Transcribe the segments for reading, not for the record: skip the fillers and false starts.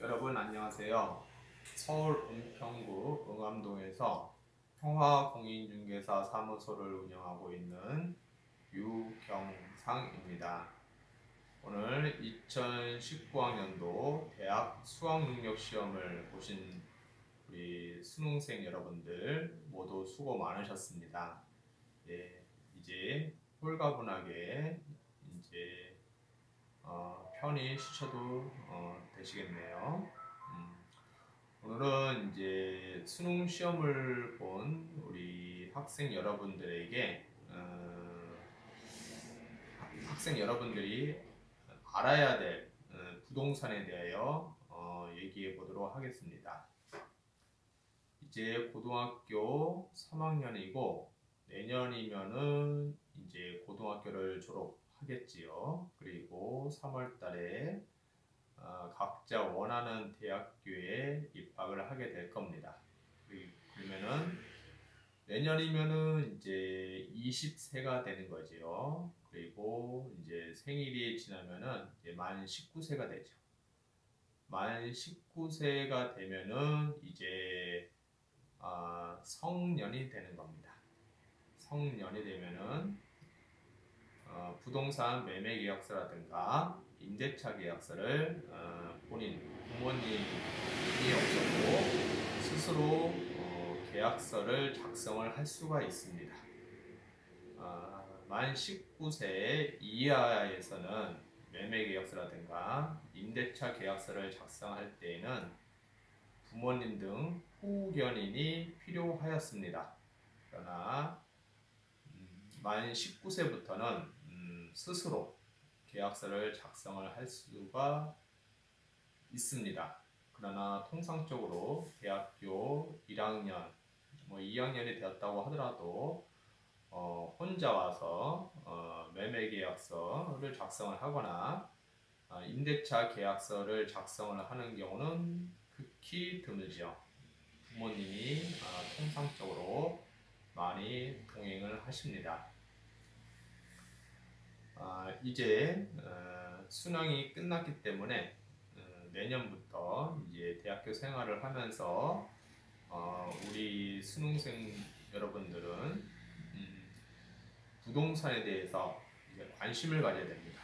여러분 안녕하세요. 서울 은평구 응암동에서 통화공인중개사 사무소를 운영하고 있는 유경상입니다. 오늘 2019학년도 대학 수학능력시험을 보신 우리 수능생 여러분들 모두 수고 많으셨습니다. 예, 이제 홀가분하게 이제 편히 쉬셔도 되시겠네요. 오늘은 이제 수능 시험을 본 우리 학생 여러분들에게 학생 여러분들이 알아야 될 부동산에 대하여 얘기해 보도록 하겠습니다. 이제 고등학교 3학년이고 내년이면은 이제 고등학교를 졸업하겠지요. 그리고 3월 달에 각자 원하는 대학교에 입학을 하게 될 겁니다. 그러면은 내년이면은 이제 20세가 되는 거죠. 그리고 이제 생일이 지나면은 이제 만 19세가 되죠. 만 19세가 되면은 이제 성년이 되는 겁니다. 성년이 되면은 부동산 매매 계약서라든가 임대차 계약서를 본인 부모님이 없어도 스스로 계약서를 작성을 할 수가 있습니다. 만 19세 이하에서는 매매 계약서라든가 임대차 계약서를 작성할 때에는 부모님 등 후견인이 필요하였습니다. 그러나 만 19세부터는 스스로 계약서를 작성을 할 수가 있습니다. 그러나 통상적으로 대학교 1학년, 2학년이 되었다고 하더라도 혼자 와서 매매 계약서를 작성을 하거나 임대차 계약서를 작성을 하는 경우는 극히 드물죠. 부모님이 통상적으로 많이 동행을 하십니다. 이제 수능이 끝났기 때문에 내년부터 이제 대학교 생활을 하면서 우리 수능생 여러분들은 부동산에 대해서 이제 관심을 가져야 됩니다.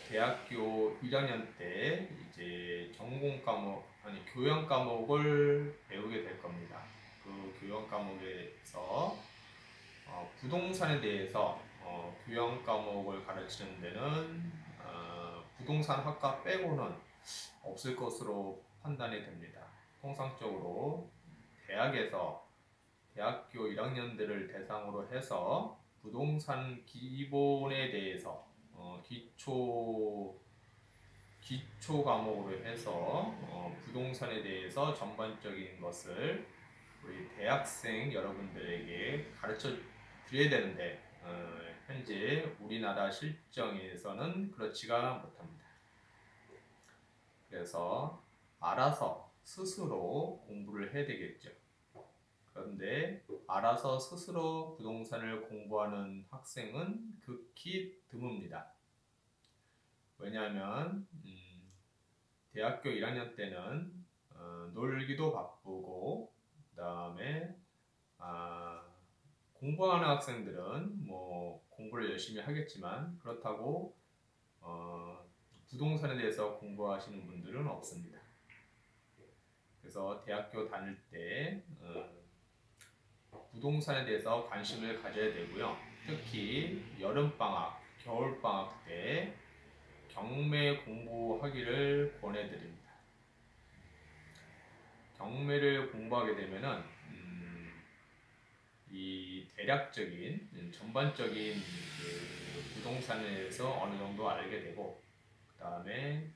대학교 1학년 때 이제 전공 과목 교양 과목을 배우게 될 겁니다. 그 교양 과목에서 부동산에 대해서 교양 과목을 가르치는 데는 부동산 학과 빼고는 없을 것으로 판단이 됩니다. 통상적으로 대학에서 대학교 1학년들을 대상으로 해서 부동산 기본에 대해서 기초 과목으로 해서 부동산에 대해서 전반적인 것을 우리 대학생 여러분들에게 가르쳐 드려야 되는데 현재 우리나라 실정에서는 그렇지가 못합니다. 그래서 알아서 스스로 공부를 해야 되겠죠. 그런데 알아서 스스로 부동산을 공부하는 학생은 극히 드뭅니다. 왜냐하면 대학교 1학년 때는 놀기도 바쁘고 그 다음에 공부하는 학생들은 뭐 공부를 열심히 하겠지만 그렇다고 부동산에 대해서 공부하시는 분들은 없습니다. 그래서 대학교 다닐 때 부동산에 대해서 관심을 가져야 되고요. 특히 여름방학, 겨울방학 때 경매 공부하기를 권해드립니다. 경매를 공부하게 되면은 이 대략적인 전반적인 그 부동산에 대해서 어느 정도 알게 되고 그 다음에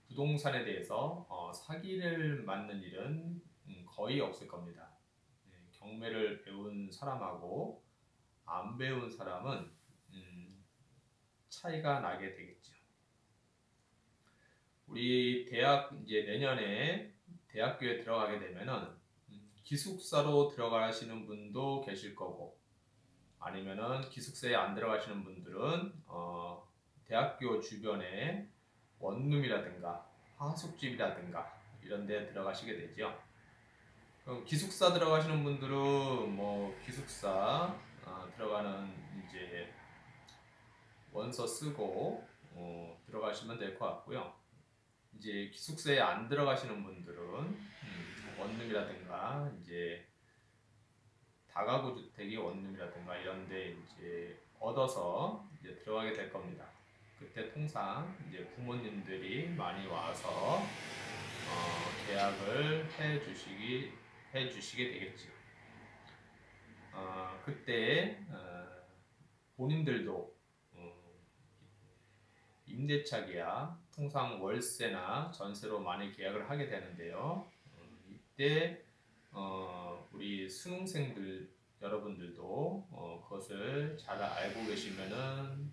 부동산에 대해서 사기를 맞는 일은 거의 없을 겁니다. 경매를 배운 사람하고 안 배운 사람은 차이가 나게 되겠죠. 우리 대학 이제 내년에 대학교에 들어가게 되면은 기숙사로 들어가시는 분도 계실 거고 아니면은 기숙사에 안 들어가시는 분들은 대학교 주변에 원룸이라든가 하숙집이라든가 이런 데 들어가시게 되죠. 그럼 기숙사 들어가시는 분들은 뭐 기숙사 들어가는 이제 원서 쓰고 들어가시면 될 것 같고요. 이제 기숙사에 안 들어가시는 분들은 원룸이라든가 이제 다가구 주택이 원룸이라든가 이런데 이제 얻어서 이제 들어가게 될 겁니다. 그때 통상 이제 부모님들이 많이 와서 계약을 해주시게 되겠죠. 그때 본인들도 임대차 계약, 통상 월세나 전세로 많이 계약을 하게 되는데요. 이때 우리 수능생들 여러분들도 그것을 잘 알고 계시면은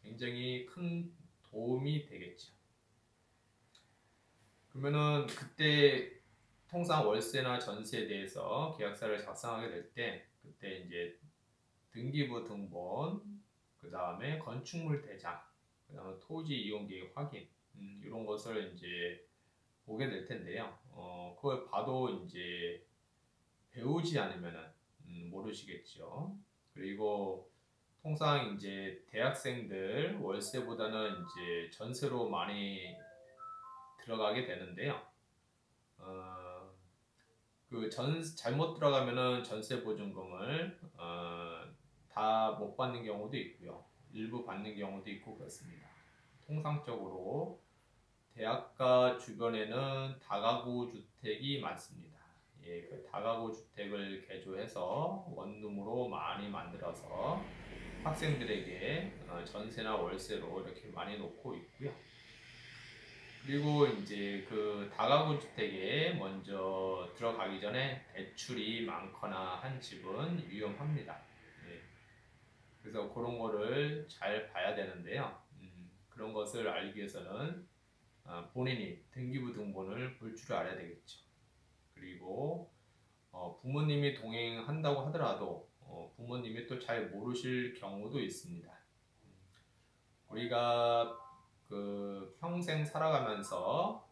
굉장히 큰 도움이 되겠죠. 그러면은 그때 통상 월세나 전세에 대해서 계약서를 작성하게 될 때 그때 이제 등기부 등본, 그 다음에 건축물 대장, 그 다음에 토지 이용 계획 확인 이런 것을 이제 보게 될 텐데요. 그걸 봐도 이제 배우지 않으면은 모르시겠죠. 그리고 통상 이제 대학생들 월세보다는 이제 전세로 많이 들어가게 되는데요. 잘못 들어가면은 전세 보증금을 다 못 받는 경우도 있고요. 일부 받는 경우도 있고 그렇습니다. 통상적으로 대학가 주변에는 다가구 주택이 많습니다. 예, 그 다가구 주택을 개조해서 원룸으로 많이 만들어서 학생들에게 전세나 월세로 이렇게 많이 놓고 있고요. 그리고 이제 그 다가구 주택에 먼저 들어가기 전에 대출이 많거나 한 집은 위험합니다. 예. 그래서 그런 거를 잘 봐야 되는데요. 그런 것을 알기 위해서는 본인이 등기부 등본을 볼 줄 알아야 되겠죠. 그리고 부모님이 동행한다고 하더라도 부모님이 또 잘 모르실 경우도 있습니다. 우리가 그 평생 살아가면서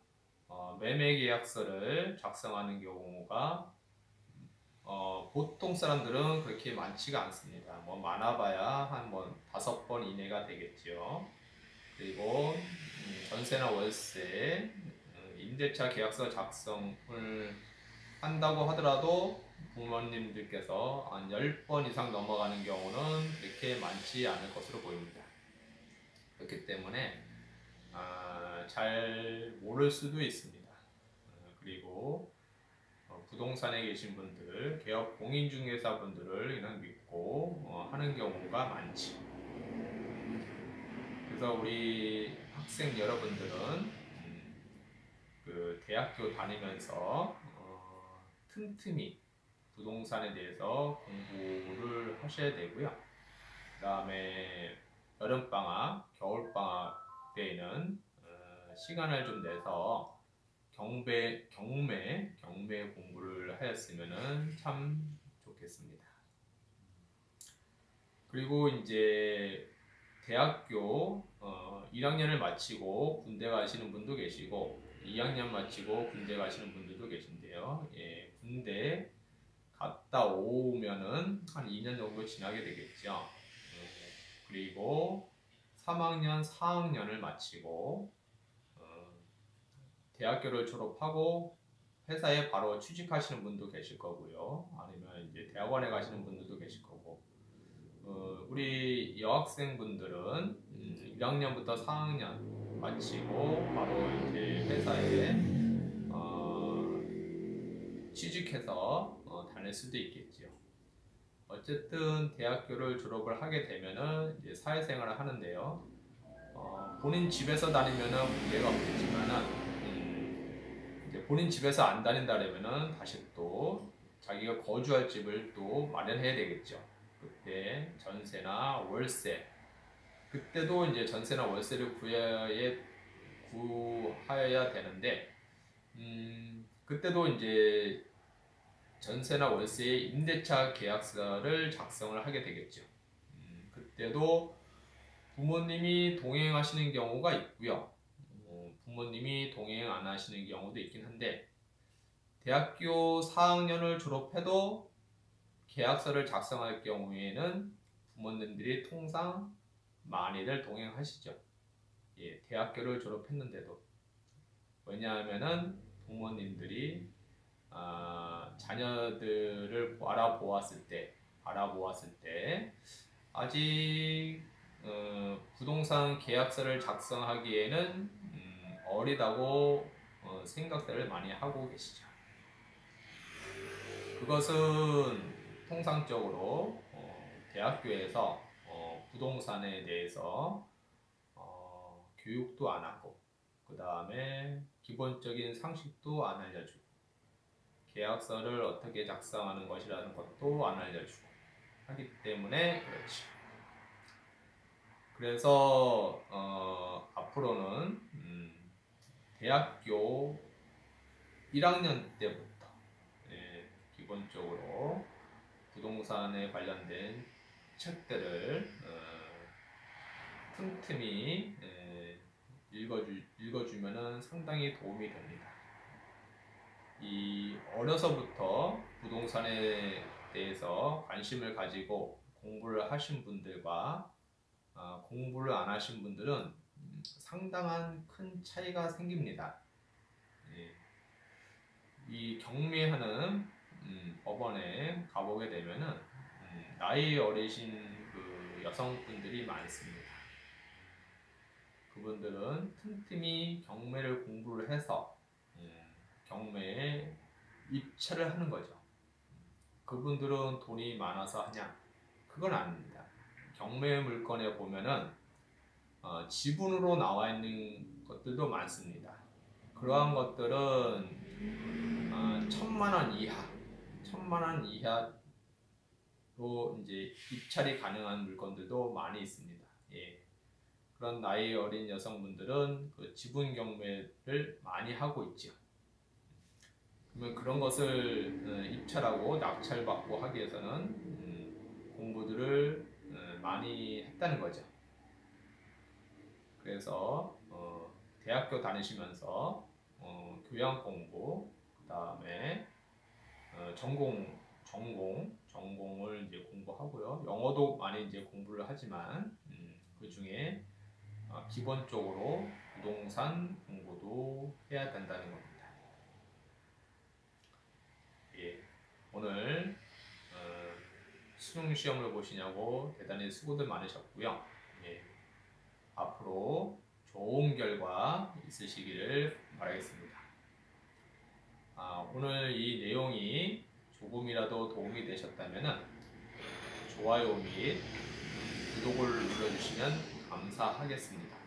매매 계약서를 작성하는 경우가 보통 사람들은 그렇게 많지가 않습니다. 뭐 많아봐야 한 5번 이내가 되겠죠. 그리고 전세나 월세, 임대차 계약서 작성을 한다고 하더라도 부모님들께서 한 10번 이상 넘어가는 경우는 그렇게 많지 않을 것으로 보입니다. 그렇기 때문에 잘 모를 수도 있습니다. 그리고 부동산에 계신 분들, 개업 공인중개사 분들을 그냥 믿고 하는 경우가 많지. 그래서 우리 학생 여러분들은 그 대학교 다니면서 틈틈이 부동산에 대해서 공부를 하셔야 되고요. 그 다음에 여름방학, 겨울방학 때에는 시간을 좀 내서 경매 공부를 하였으면 참 좋겠습니다. 그리고 이제 대학교 1학년을 마치고 군대 가시는 분도 계시고 2학년 마치고 군대 가시는 분들도 계신데요. 예, 군대 갔다 오면은 한 2년 정도 지나게 되겠죠. 그리고 3학년, 4학년을 마치고 대학교를 졸업하고 회사에 바로 취직하시는 분도 계실 거고요. 아니면 이제 대학원에 가시는 분들도 계실 거고. 우리 여학생분들은 1학년부터 4학년 마치고 바로 이제 회사에 취직해서 다닐 수도 있겠죠. 어쨌든 대학교를 졸업을 하게 되면은 이제 사회생활을 하는데요. 본인 집에서 다니면은 문제가 없겠지만은 이제 본인 집에서 안 다닌다면은 다시 또 자기가 거주할 집을 또 마련해야 되겠죠. 그때 전세나 월세, 그때도 이제 전세나 월세를 구하여야 되는데, 그때도 이제 전세나 월세의 임대차 계약서를 작성을 하게 되겠죠. 그때도 부모님이 동행하시는 경우가 있고요. 부모님이 동행 안 하시는 경우도 있긴 한데 대학교 4학년을 졸업해도 계약서를 작성할 경우에는 부모님들이 통상 많이들 동행하시죠. 예, 대학교를 졸업했는데도. 왜냐하면은 부모님들이 자녀들을 바라보았을 때 아직 부동산 계약서를 작성하기에는 어리다고 생각들을 많이 하고 계시죠. 그것은 통상적으로 대학교에서 부동산에 대해서 교육도 안 하고 그 다음에 기본적인 상식도 안 알려주고 계약서를 어떻게 작성하는 것이라는 것도 안 알려주고 하기 때문에 그렇죠. 그래서 앞으로는 대학교 1학년 때부터 기본적으로 부동산에 관련된 책들을 틈틈이 읽어주면 상당히 도움이 됩니다. 이 어려서부터 부동산에 대해서 관심을 가지고 공부를 하신 분들과 공부를 안 하신 분들은 상당한 큰 차이가 생깁니다. 이 경매하는 법원에 가보게 되면은 나이 어리신 그 여성분들이 많습니다. 그분들은 틈틈이 경매를 공부를 해서 경매에 입찰을 하는 거죠. 그분들은 돈이 많아서 하냐? 그건 아닙니다. 경매 물건에 보면은 지분으로 나와 있는 것들도 많습니다. 그러한 것들은 1,000만 원 이하로 이제 입찰이 가능한 물건들도 많이 있습니다. 예. 그런 나이 어린 여성분들은 그 지분 경매를 많이 하고 있죠. 그러면 그런 것을 입찰하고 낙찰받고 하기 위해서는 공부들을 많이 했다는 거죠. 그래서 대학교 다니시면서 교양 공부, 그 다음에 전공을 이제 공부하고요. 영어도 많이 이제 공부를 하지만 그 중에 기본적으로 부동산 공부도 해야 된다는 겁니다. 예, 오늘 수능 시험을 보시냐고 대단히 수고들 많으셨고요. 예, 앞으로 좋은 결과 있으시기를 바라겠습니다. 오늘 이 내용이 조금이라도 도움이 되셨다면 좋아요 및 구독을 눌러주시면 감사하겠습니다.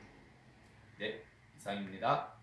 네, 이상입니다.